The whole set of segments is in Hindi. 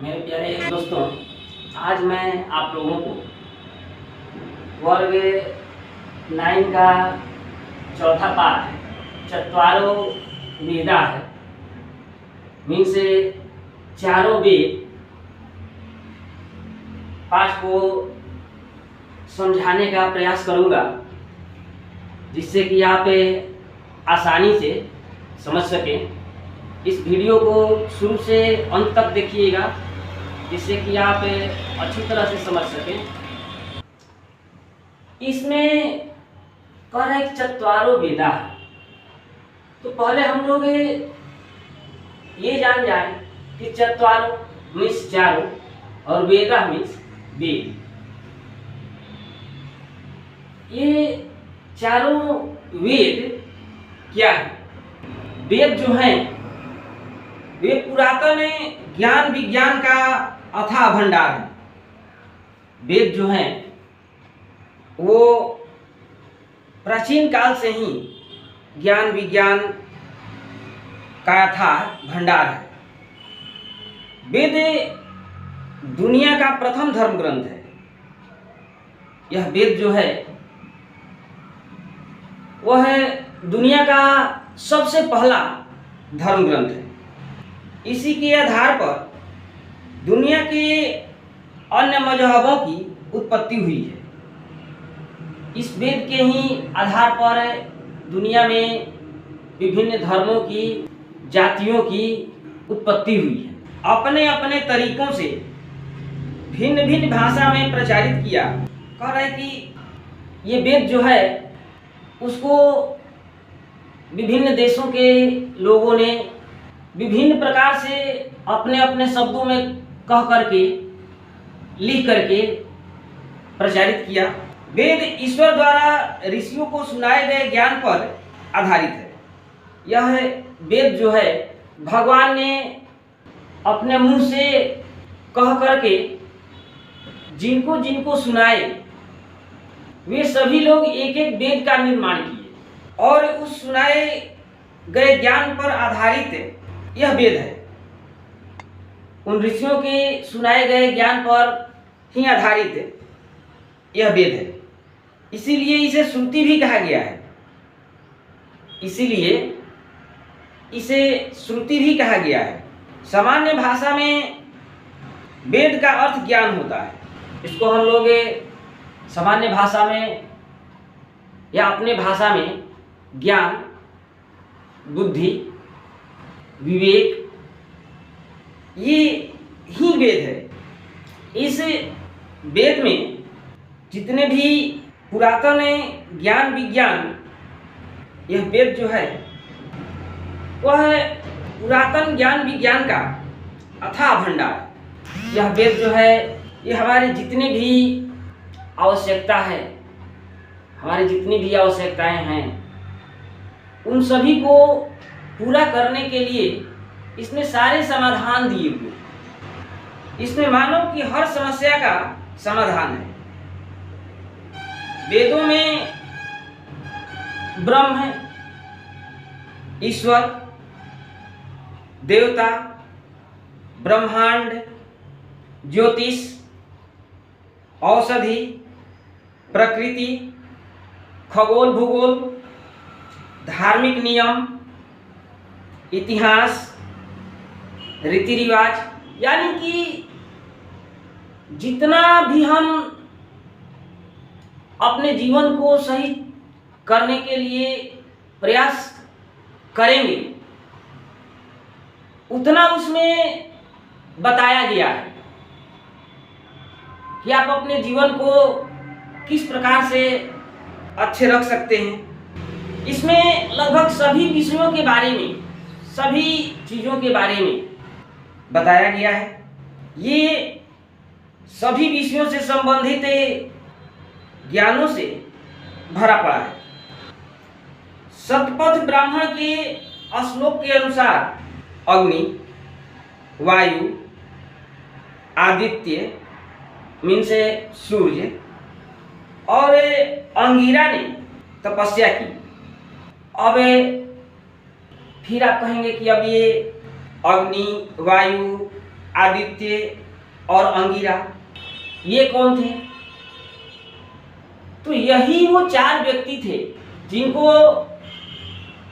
मेरे प्यारे दोस्तों, आज मैं आप लोगों को वर्ग 9 का चौथा पाठ चत्वारो वेदा है मीन्स चारों वेद पाठ को समझाने का प्रयास करूंगा, जिससे कि आप आसानी से समझ सकें। इस वीडियो को शुरू से अंत तक देखिएगा, जिससे कि आप अच्छी तरह से समझ सकें। इसमें कह रहे हैं चत्वारो वेदा है, तो पहले हम लोग ये जान जाएं कि चत्वारो मीन्स चारों और वेदा मीन्स वेद। ये चारों वेद क्या है? वेद जो हैं वे पुरातन ज्ञान विज्ञान का अथाह भंडार है। वेद जो हैं वो प्राचीन काल से ही ज्ञान विज्ञान का अथाह भंडार है। वेद दुनिया का प्रथम धर्म ग्रंथ है। यह वेद जो है वह दुनिया का सबसे पहला धर्म ग्रंथ है। इसी के आधार पर दुनिया के अन्य मजहबों की उत्पत्ति हुई है। इस वेद के ही आधार पर दुनिया में विभिन्न धर्मों की जातियों की उत्पत्ति हुई है। अपने अपने तरीकों से भिन्न भिन्न भाषा में प्रचारित किया। कह रहे हैं कि ये वेद जो है उसको विभिन्न देशों के लोगों ने विभिन्न प्रकार से अपने अपने शब्दों में कह करके लिख करके प्रचारित किया। वेद ईश्वर द्वारा ऋषियों को सुनाए गए ज्ञान पर आधारित है। यह वेद जो है भगवान ने अपने मुंह से कह करके जिनको जिनको सुनाए, वे सभी लोग एक एक वेद का निर्माण किए और उस सुनाए गए ज्ञान पर आधारित यह वेद है। उन ऋषियों के सुनाए गए ज्ञान पर ही आधारित यह वेद है। इसीलिए इसे श्रुति भी कहा गया है। इसीलिए इसे श्रुति भी कहा गया है। सामान्य भाषा में वेद का अर्थ ज्ञान होता है। इसको हम लोग सामान्य भाषा में या अपने भाषा में ज्ञान, बुद्धि, विवेक, ये ही वेद है। इस वेद में जितने भी पुरातन ज्ञान विज्ञान, यह वेद जो है वह पुरातन ज्ञान विज्ञान का अथाह भंडार। यह वेद जो है ये हमारे जितने भी आवश्यकता है, हमारी जितनी भी आवश्यकताएं हैं, उन सभी को पूरा करने के लिए इसने सारे समाधान दिए हुए। इसमें मानव की हर समस्या का समाधान है। वेदों में ब्रह्म, ईश्वर, देवता, ब्रह्मांड, ज्योतिष, औषधि, प्रकृति, खगोल भूगोल, धार्मिक नियम, इतिहास, रीति रिवाज, यानी कि जितना भी हम अपने जीवन को सही करने के लिए प्रयास करेंगे, उतना उसमें बताया गया है कि आप अपने जीवन को किस प्रकार से अच्छे रख सकते हैं। इसमें लगभग सभी विषयों के बारे में, सभी चीज़ों के बारे में बताया गया है। ये सभी विषयों से संबंधित ज्ञानों से भरा पड़ा है। शतपथ ब्राह्मण के श्लोक के अनुसार अग्नि, वायु, आदित्य मीन्स सूर्य और अंगिरा ने तपस्या की। अब फिर आप कहेंगे कि अब ये अग्नि, वायु, आदित्य और अंगिरा, ये कौन थे? तो यही वो चार व्यक्ति थे जिनको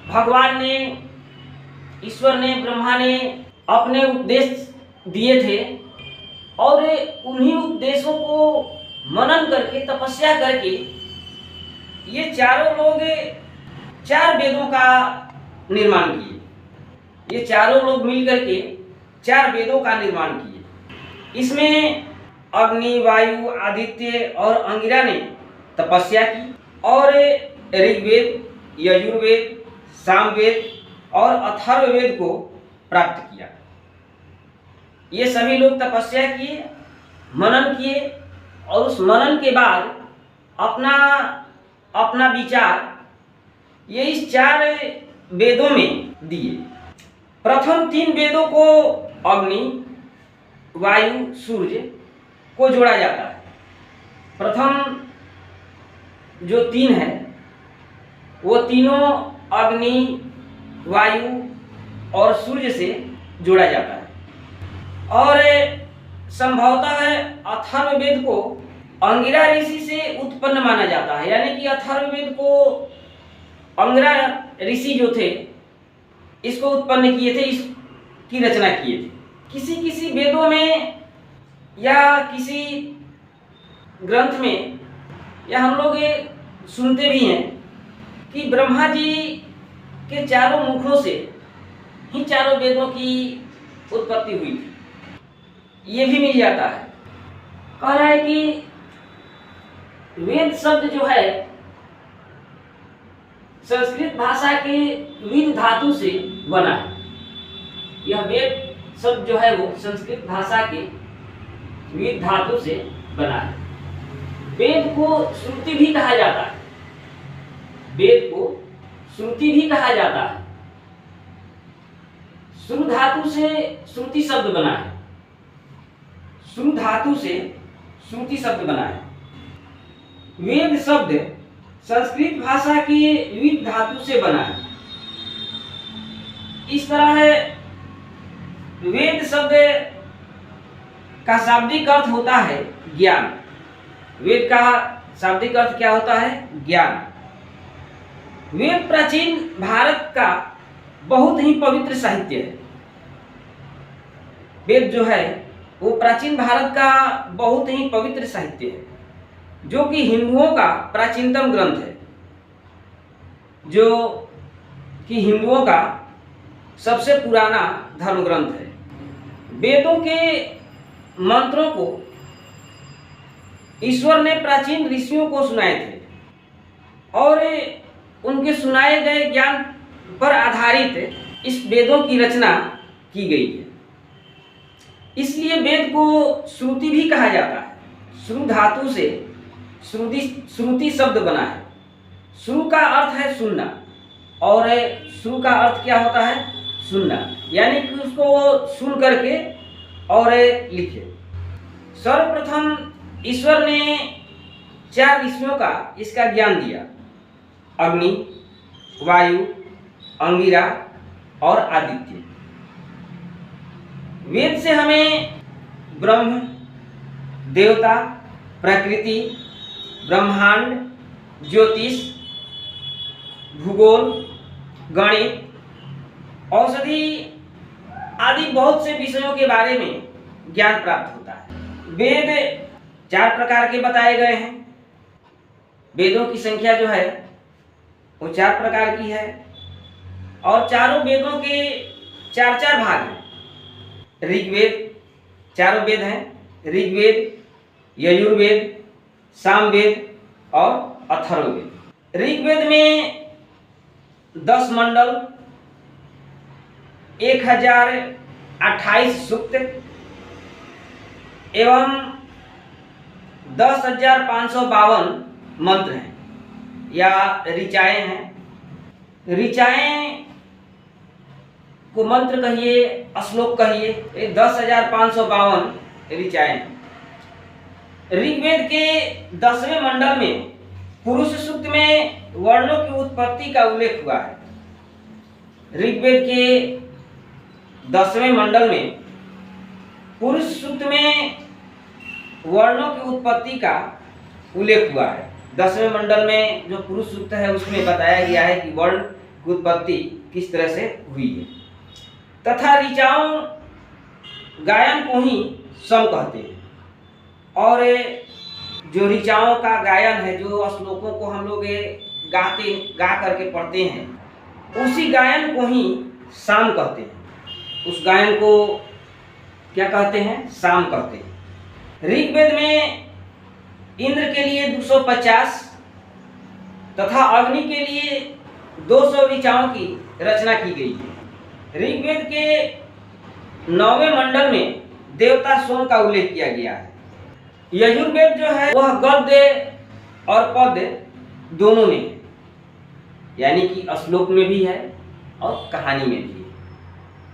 भगवान ने, ईश्वर ने, ब्रह्मा ने अपने उपदेश दिए थे, और उन्हीं उपदेशों को मनन करके, तपस्या करके ये चारों लोग चार वेदों का निर्माण किए। ये चारों लोग मिलकर के चार वेदों का निर्माण किए। इसमें अग्नि, वायु, आदित्य और अंगिरा ने तपस्या की और ऋग्वेद, यजुर्वेद, सामवेद और अथर्ववेद को प्राप्त किया। ये सभी लोग तपस्या किए, मनन किए, और उस मनन के बाद अपना अपना विचार ये इस चार वेदों में दिए। प्रथम तीन वेदों को अग्नि, वायु, सूर्य को जोड़ा जाता है। प्रथम जो तीन है वो तीनों अग्नि, वायु और सूर्य से जोड़ा जाता है। और संभवतः अथर्ववेद को अंगिरा ऋषि से उत्पन्न माना जाता है, यानी कि अथर्ववेद को अंगिरा ऋषि जो थे इसको उत्पन्न किए थे, इसकी रचना किए थे। किसी किसी वेदों में या किसी ग्रंथ में या हम लोग ये सुनते भी हैं कि ब्रह्मा जी के चारों मुखों से ही चारों वेदों की उत्पत्ति हुई थी, ये भी मिल जाता है। कह रहा है कि वेद शब्द जो है संस्कृत भाषा के विद धातु से बना है। यह वेद शब्द जो है वो संस्कृत भाषा के विद धातु से बना है। वेद को श्रुति भी कहा जाता है। वेद को श्रुति भी कहा जाता है। श्रु धातु से श्रुति शब्द बना है। श्रु धातु से श्रुति शब्द बना है। वेद शब्द संस्कृत भाषा के विद धातु से बना है। इस तरह है वेद शब्द का शाब्दिक अर्थ होता है ज्ञान। वेद का शाब्दिक अर्थ क्या होता है? ज्ञान। वेद प्राचीन भारत का बहुत ही पवित्र साहित्य है। वेद जो है वो प्राचीन भारत का बहुत ही पवित्र साहित्य है, जो कि हिंदुओं का प्राचीनतम ग्रंथ है, जो कि हिंदुओं का सबसे पुराना धर्म ग्रंथ है। वेदों के मंत्रों को ईश्वर ने प्राचीन ऋषियों को सुनाए थे, और उनके सुनाए गए ज्ञान पर आधारित इस वेदों की रचना की गई है। इसलिए वेद को श्रुति भी कहा जाता है। श्रु धातु से श्रुति शब्द बना है। श्रु का अर्थ है सुनना, और श्रु का अर्थ क्या होता है? सुनना, यानी कि उसको सुन करके और लिखे। सर्वप्रथम ईश्वर ने चार ऋषियों का इसका ज्ञान दिया: अग्नि, वायु, अंगिरा और आदित्य। वेद से हमें ब्रह्म, देवता, प्रकृति, ब्रह्मांड, ज्योतिष, भूगोल, गणित, औषधि आदि बहुत से विषयों के बारे में ज्ञान प्राप्त होता है। वेद चार प्रकार के बताए गए हैं। वेदों की संख्या जो है वो चार प्रकार की है, और चारों वेदों के चार चार भाग हैं। ऋग्वेद, चारों वेद हैं: ऋग्वेद, यजुर्वेद, सामवेद और अथर्ववेद। ऋग्वेद में 10 मंडल, 1028 सूक्त एवं 10,552 मंत्र हैं या ऋचाएं हैं। ऋचाएं को मंत्र कहिए, श्लोक कहिए, 10,552 ऋचाएं हैं। ऋग्वेद के 10वें मंडल में पुरुष सूक्त में वर्णों की उत्पत्ति का उल्लेख हुआ है। ऋग्वेद के 10वें मंडल में पुरुष सूक्त में वर्णों की उत्पत्ति का उल्लेख हुआ है। 10वें मंडल में जो पुरुष सूक्त है उसमें बताया गया है कि वर्ण की उत्पत्ति किस तरह से हुई है। तथा ऋचाओं गायन को ही सम कहते हैं, और जो ऋचाओं का गायन है, जो श्लोकों को हम लोग गा करके पढ़ते हैं, उसी गायन को ही साम कहते हैं। उस गायन को क्या कहते हैं? साम कहते हैं। ऋग्वेद में इंद्र के लिए 250 तथा अग्नि के लिए 200 ऋचाओं की रचना की गई है। ऋग्वेद के 9वें मंडल में देवता सोम का उल्लेख किया गया है। यजुर्वेद जो है वह गद्य और पद्य दोनों में है, यानी कि श्लोक में भी है और कहानी में भी है।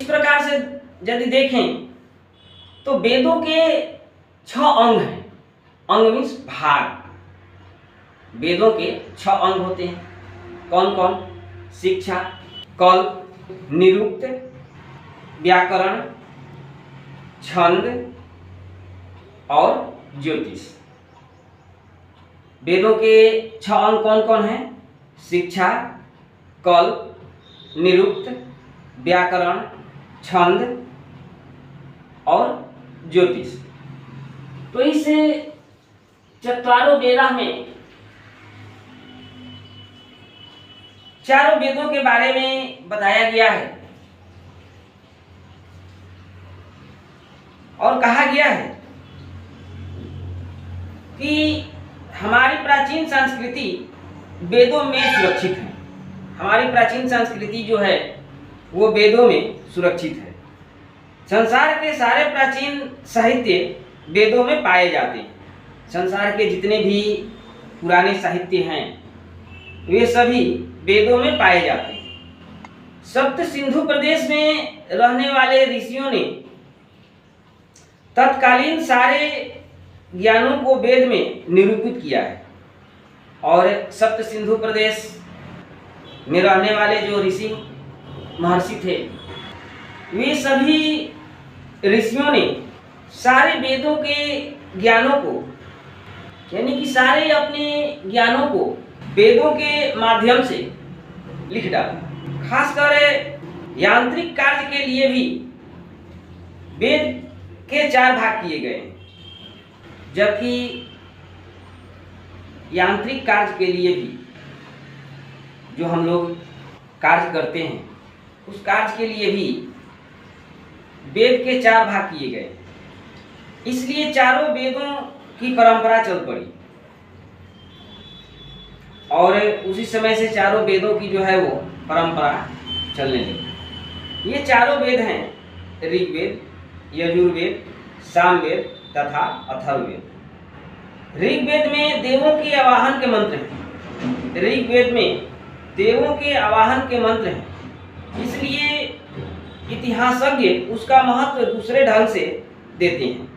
इस प्रकार से यदि देखें तो वेदों के 6 अंग हैं। अंग मीन्स भाग। वेदों के 6 अंग होते हैं। कौन कौन? शिक्षा, कल्प, निरुक्त, व्याकरण, छंद और ज्योतिष। वेदों के 6 अंग कौन कौन हैं? शिक्षा, कल्प, निरुक्त, व्याकरण, छंद और ज्योतिष। तो इस चत्वारों वेदा में चारों वेदों के बारे में बताया गया है और कहा गया है कि हमारी प्राचीन संस्कृति वेदों में सुरक्षित है। हमारी प्राचीन संस्कृति जो है वो वेदों में सुरक्षित है। संसार के सारे प्राचीन साहित्य वेदों में पाए जाते हैं। संसार के जितने भी पुराने साहित्य हैं वे सभी वेदों में पाए जाते हैं। सप्त सिंधु प्रदेश में रहने वाले ऋषियों ने तत्कालीन सारे ज्ञानों को वेद में निरूपित किया है। और सप्त सिंधु प्रदेश में रहने वाले जो ऋषि महर्षि थे, वे सभी ऋषियों ने सारे वेदों के ज्ञानों को, यानी कि सारे अपने ज्ञानों को वेदों के माध्यम से लिख डाला। खासकर यांत्रिक कार्य के लिए भी वेद के 4 भाग किए गए हैं। जबकि यांत्रिक कार्य के लिए भी जो हम लोग कार्य करते हैं, उस कार्य के लिए भी वेद के 4 भाग किए गए। इसलिए चारों वेदों की परंपरा चल पड़ी और उसी समय से चारों वेदों की जो है वो परंपरा चलने लगी। ये चारों वेद हैं ऋग्वेद, यजुर्वेद, सामवेद तथा अथर्ववेद। ऋग्वेद में देवों के आवाहन के मंत्र हैं। ऋग्वेद में देवों के आवाहन के मंत्र हैं, इसलिए इतिहासज्ञ उसका महत्व दूसरे ढंग से देते हैं।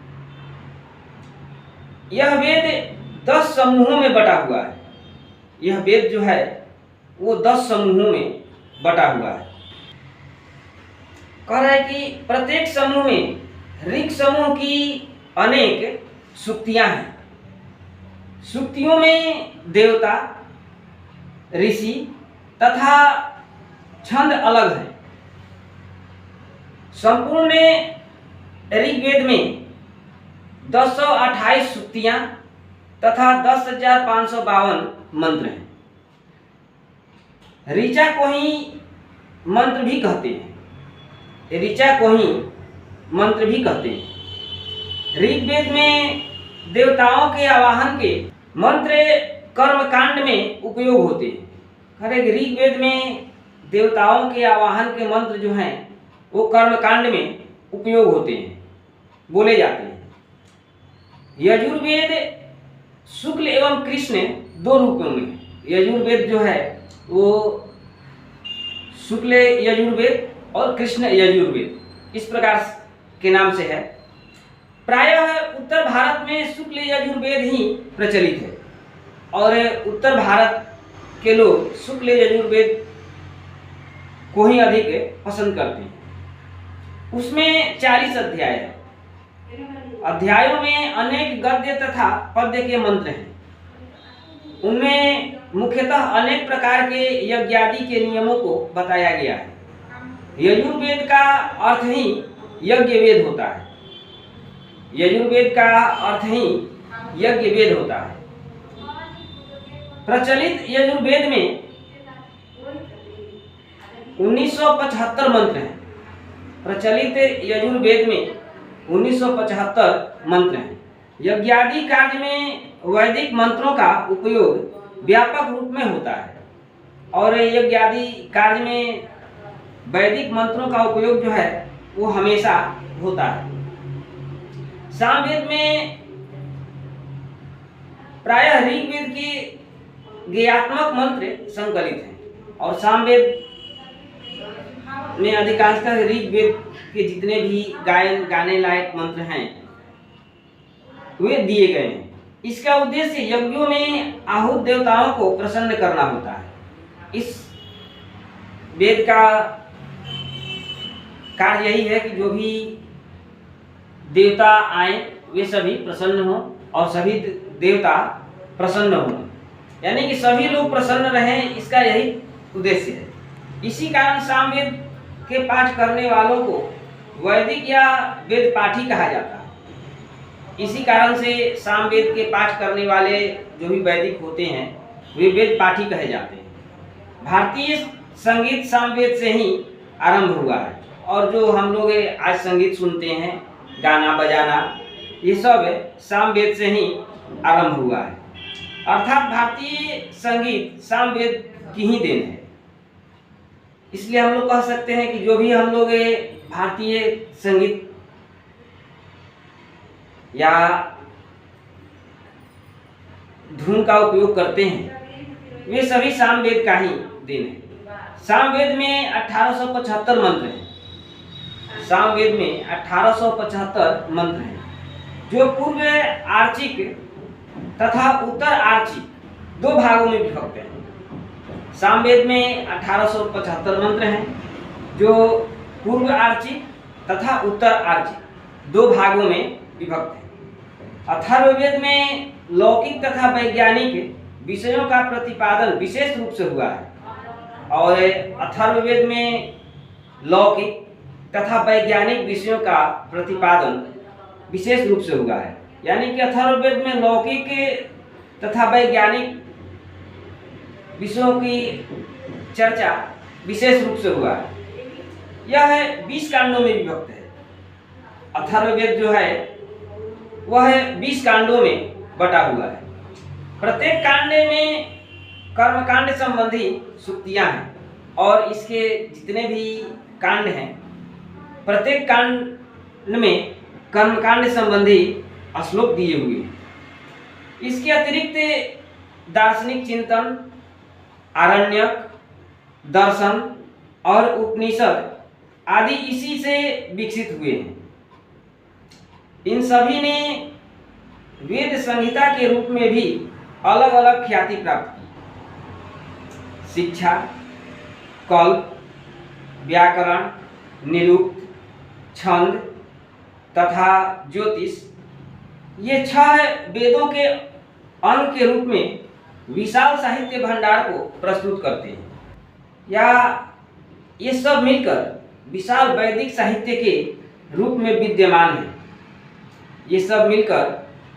यह वेद 10 समूहों में बटा हुआ है। यह वेद जो है वो 10 समूहों में बटा हुआ है। कह रहा है कि प्रत्येक समूह में ऋग समूह की अनेक सूक्तियां हैं। सूक्तियों में देवता, ऋषि तथा छंद अलग है। संपूर्ण ऋग्वेद में 1028 सूक्तियां तथा 10,552 मंत्र हैं। ऋचा को ही मंत्र भी कहते हैं। ऋचा को ही मंत्र भी कहते हैं। ऋग्वेद में देवताओं के आवाहन के मंत्र कर्मकांड में उपयोग होते हैं। हर एक ऋग्वेद में देवताओं के आवाहन के मंत्र जो हैं वो कर्मकांड में उपयोग होते हैं, बोले जाते हैं। यजुर्वेद शुक्ल एवं कृष्ण 2 रूपों में है। यजुर्वेद जो है वो शुक्ल यजुर्वेद और कृष्ण यजुर्वेद इस प्रकार के नाम से है। प्रायः उत्तर भारत में शुक्ल यजुर्वेद ही प्रचलित है और उत्तर भारत के लोग शुक्ल यजुर्वेद को ही अधिक पसंद करते हैं। उसमें 40 अध्याय है अध्यायों में अनेक गद्य तथा पद्य के मंत्र हैं। उनमें मुख्यतः अनेक प्रकार के यज्ञादि के नियमों को बताया गया है। यजुर्वेद का अर्थ ही यज्ञ वेद होता है। यजुर्वेद का अर्थ ही यज्ञ वेद होता है। प्रचलित यजुर्वेद में 1975 मंत्र हैं। प्रचलित यजुर्वेद में 1975 मंत्र हैं। यज्ञादि कार्य में वैदिक मंत्रों का उपयोग व्यापक रूप में होता है और यज्ञादि कार्य में वैदिक मंत्रों का उपयोग जो है वो हमेशा होता है। सामवेद में प्रायः ऋग्वेद के ज्ञेयात्मक मंत्र संकलित हैं और सामवेद में अधिकांशतः ऋग्वेद के जितने भी गाने लायक मंत्र हैं वे दिए गए हैं। इसका उद्देश्य यज्ञों में आहूत देवताओं को प्रसन्न करना होता है। इस वेद का कार्य यही है कि जो भी देवता आए वे सभी प्रसन्न हों और सभी देवता प्रसन्न हों, यानी कि सभी लोग प्रसन्न रहें, इसका यही उद्देश्य है। इसी कारण सामवेद के पाठ करने वालों को वैदिक या वेद पाठी कहा जाता है। इसी कारण से सामवेद के पाठ करने वाले जो भी वैदिक होते हैं वे वेद पाठी कहे जाते हैं। भारतीय संगीत सामवेद से ही आरंभ हुआ है और जो हम लोग आज संगीत सुनते हैं, गाना बजाना, ये सब सामवेद से ही आरंभ हुआ है। अर्थात भारतीय संगीत सामवेद की ही देन है। इसलिए हम लोग कह सकते हैं कि जो भी हम लोग भारतीय संगीत या धुन का उपयोग करते हैं वे सभी सामवेद का ही देन है। सामवेद में 1875 मंत्र हैं। सामवेद में 1875 मंत्र हैं जो पूर्व आर्चिक तथा उत्तर आर्चिक दो भागों में विभक्त हैं। सामवेद में 1875 मंत्र हैं जो पूर्व आर्चिक तथा उत्तर आर्चिक दो भागों में विभक्त है। अथर्ववेद में लौकिक तथा वैज्ञानिक विषयों का प्रतिपादन विशेष रूप से हुआ है और अथर्ववेद में लौकिक तथा वैज्ञानिक विषयों का प्रतिपादन विशेष रूप से हुआ है। यानी कि अथर्ववेद में लौकिक तथा वैज्ञानिक विषयों की चर्चा विशेष रूप से हुआ है। यह 20 कांडों में विभक्त है। अथर्ववेद जो है वह 20 कांडों में बटा हुआ है। प्रत्येक कांड में कर्मकांड संबंधी सूक्तियां हैं और इसके जितने भी कांड हैं प्रत्येक कांड में कर्मकांड संबंधी श्लोक दिए हुए हैं। इसके अतिरिक्त दार्शनिक चिंतन, आरण्यक, दर्शन और उपनिषद आदि इसी से विकसित हुए हैं। इन सभी ने वेद संहिता के रूप में भी अलग अलग ख्याति प्राप्त की। शिक्षा, कल्प, व्याकरण, निरुक्त, छंद तथा ज्योतिष ये 6 वेदों के अंग के रूप में विशाल साहित्य भंडार को प्रस्तुत करते हैं। या ये सब मिलकर विशाल वैदिक साहित्य के रूप में विद्यमान है। ये सब मिलकर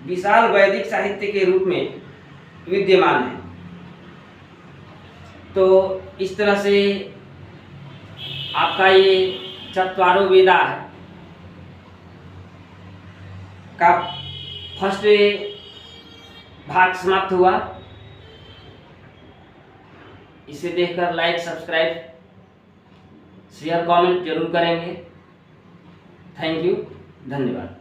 विशाल वैदिक साहित्य के रूप में विद्यमान है। तो इस तरह से आपका ये चत्वारो वेदा का फर्स्ट भाग समाप्त हुआ। इसे देखकर लाइक, सब्सक्राइब, शेयर, कमेंट जरूर करेंगे। थैंक यू, धन्यवाद।